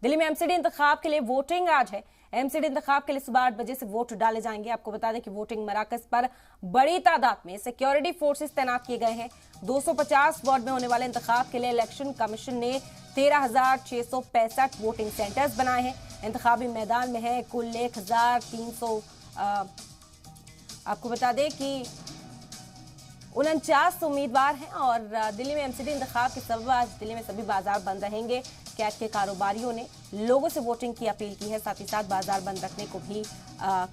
दिल्ली में एमसीडी इंतखाब के लिए वोटिंग आज है। एमसीडी इंतखाब के लिए सुबह 8 बजे से वोट डाले जाएंगे। आपको बता दें कि वोटिंग मराकज पर बड़ी तादाद में सिक्योरिटी फोर्सेस तैनात किए गए हैं। 250 वार्ड में होने वाले इंतखाब के लिए इलेक्शन कमीशन ने 13,665 वोटिंग सेंटर्स बनाए हैं। इंतखाबी मैदान में है कुल 1,300। आपको बता दें कि 49 उम्मीदवार हैं और दिल्ली में एमसीडी इंतखाब के सबब आज दिल्ली में सभी बाजार बंद रहेंगे। कैट के कारोबारियों ने लोगों से वोटिंग की अपील की है। साथ ही साथ बाजार बंद रखने को भी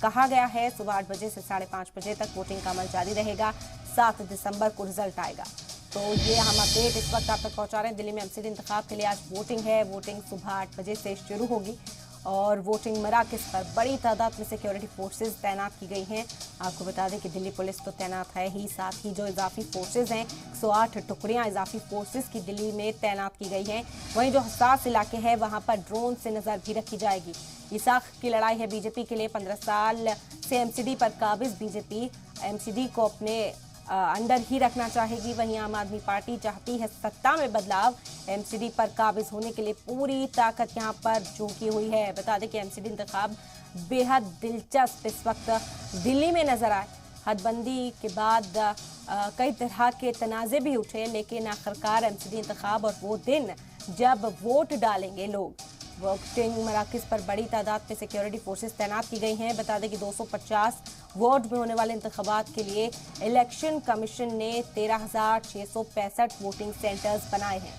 कहा गया है। सुबह 8 बजे से 5:30 बजे तक वोटिंग का अमल जारी रहेगा। 7 दिसंबर को रिजल्ट आएगा। तो ये हम अपडेट इस वक्त आप तक पहुंचा रहे हैं। दिल्ली में एमसीडी इंतखाब के लिए आज वोटिंग है। वोटिंग सुबह 8 बजे से शुरू होगी और वोटिंग मराकज पर बड़ी तादाद में सिक्योरिटी फोर्सेज तैनात की गई हैं। आपको बता दें कि दिल्ली पुलिस तो तैनात है ही, साथ ही जो इजाफी फोर्सेज हैं 108 टुकड़ियां इजाफी फोर्सेज की दिल्ली में तैनात की गई हैं। वहीं जो हसास इलाके हैं वहां पर ड्रोन से नजर भी रखी जाएगी। ये साख की लड़ाई है बीजेपी के लिए। 15 साल से एमसीडी पर काबिज बीजेपी एमसीडी को अपने अंडर ही रखना चाहेगी। वहीं आम आदमी पार्टी चाहती है सत्ता में बदलाव। एमसीडी पर काबिज होने के लिए पूरी ताकत यहां पर झोंकी हुई है। बता दें कि एमसीडी इंतखाब बेहद दिलचस्प इस वक्त दिल्ली में नजर आए। हदबंदी के बाद कई तरह के तनाजे भी उठे, लेकिन आखिरकार एमसीडी इंतखाब और वो दिन जब वोट डालेंगे लोग। वोटिंग मराकज पर बड़ी तादाद में सिक्योरिटी फोर्सेस तैनात की गई हैं। बता दें कि 250 वार्ड में होने वाले इंतखाबात के लिए इलेक्शन कमीशन ने 13,665 वोटिंग सेंटर्स बनाए हैं।